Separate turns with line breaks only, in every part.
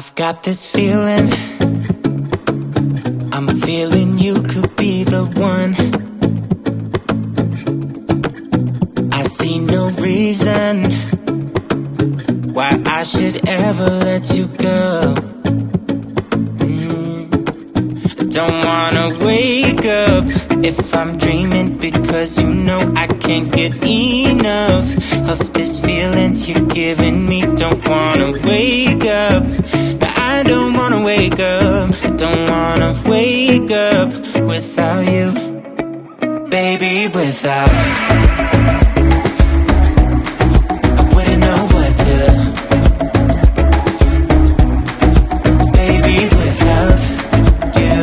I've got this feeling, I'm feeling you could be the one. I see no reason why I should ever let you go. Don't wanna wake up if I'm dreaming, because you know I can't get enough of this feeling you're giving me. Don't wanna wake up, no, I don't wanna wake up. I don't wanna wake up without you, baby, without I wouldn't know what to, baby, without you.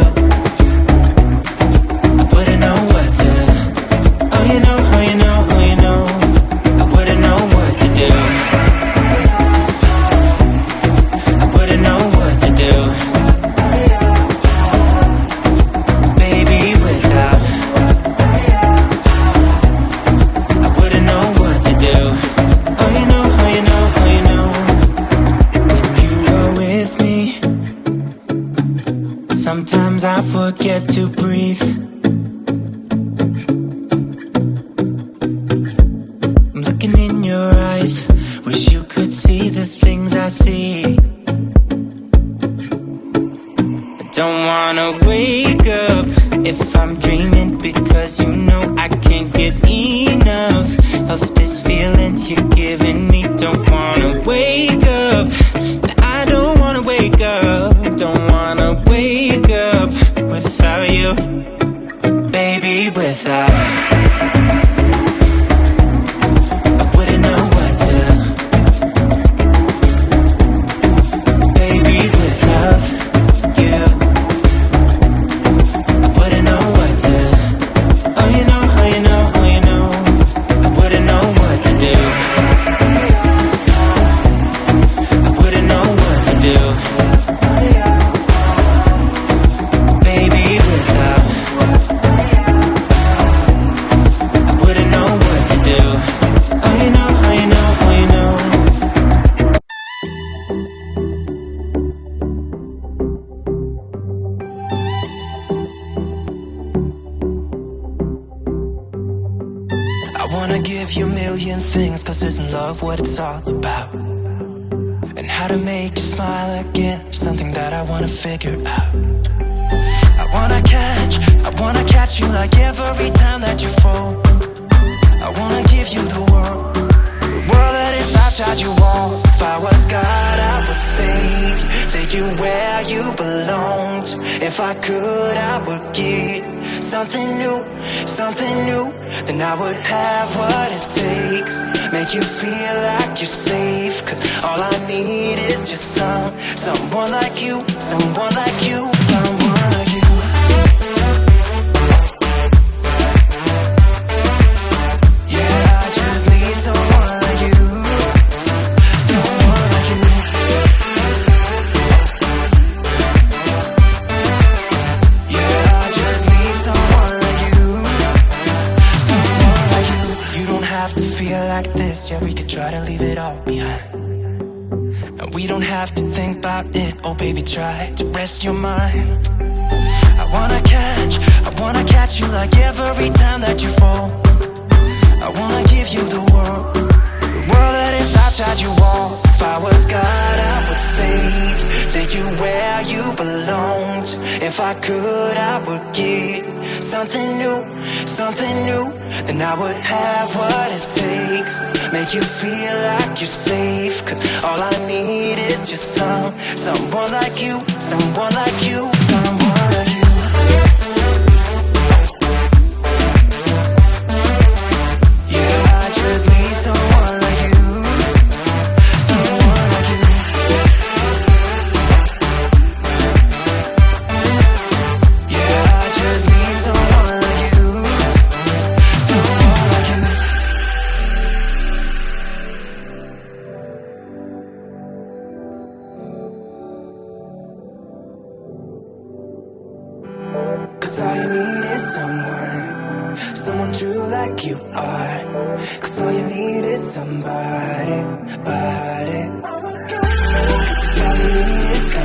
Sometimes I forget to breathe. I'm looking in your eyes, wish you could see the things I see. I don't wanna wake up if I'm dreaming, because you know I can't get enough of this feeling you're giving me. Don't wanna wake up, I don't wanna wake up. Don't wanna wake up without you, baby, without I wouldn't know what to, baby, without you. I wouldn't know what to, oh you know, oh you know, oh you know, I wouldn't know what to do. I wouldn't know what to do.
I wanna give you a million things, 'cause isn't love what it's all about? And how to make you smile again, something that I wanna figure out. I wanna catch you like every time that you fall. I wanna give you the world that is outside your walls. If I was God, I would save you, take you where you belonged. If I could, I would give something new, then I would have what it takes, make you feel like you're safe. 'Cause all I need is just someone like you, someone like you, someone like you. Yeah, I just need someone like you, someone like you. Yeah, I just need someone like you, someone like you. You don't have to feel like this, yeah, we could try to leave it all behind. And we don't have to think about it, oh baby, try to rest your mind. I wanna catch you like every time that you fall. I wanna give you the world that is outside your wall. If I was God, I would save you, take you where you belonged. If I could, I would give something new, then I would have what it takes, make you feel like you're safe. 'Cause all I need is just someone like you, someone like you, someone like you. Yeah, I just need someone like you, someone like you. Yeah, I just need someone like you, someone like you. 'Cause all you need is someone true like you are. 'Cause all you need is somebody, body. 'Cause all you need is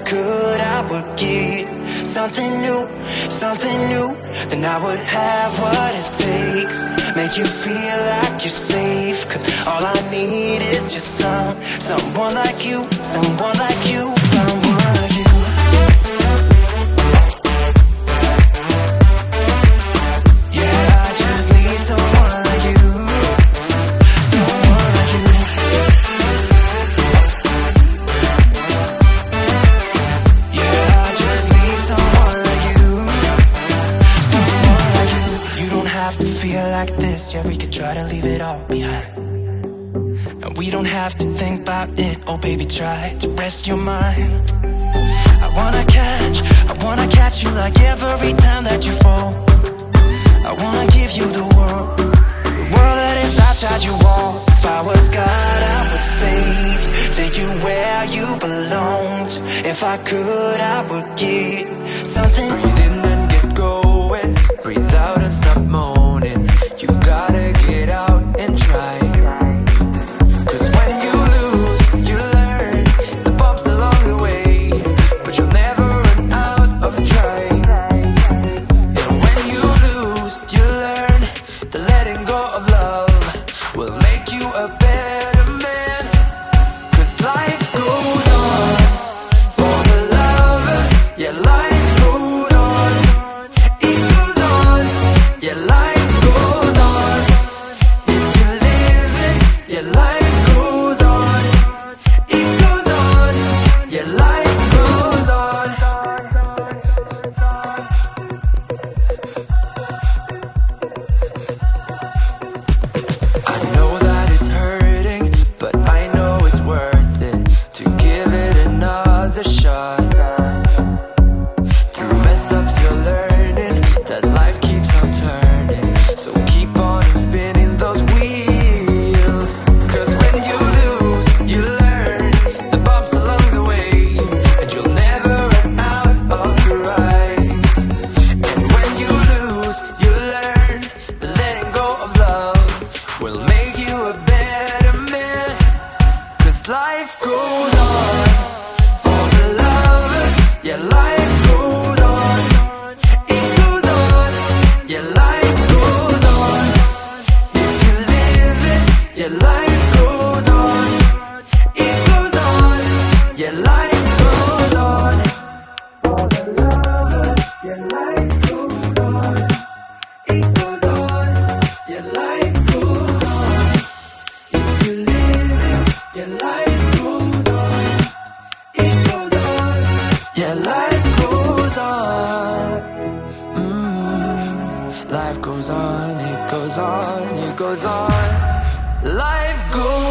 could, I would get something new, then I would have what it takes. Make you feel like you're safe, 'cause all I need is just someone like you, someone like you, someone like you. Yeah, I just need someone like you, someone like you. Yeah, I just need someone like you, someone like you. You don't have to feel like this, yeah, we could try to leave it all behind. And we don't have to think about it, oh baby, try to rest your mind. I wanna catch you like every time that you fall. I wanna give you the world that is outside your wall. If I was God, I would save, take you where you belonged. If I could, I would get something.
Breathe in and get going, breathe out and stop moaning. You gotta get out and try.
Life goes on, it goes on, it goes on. Life goes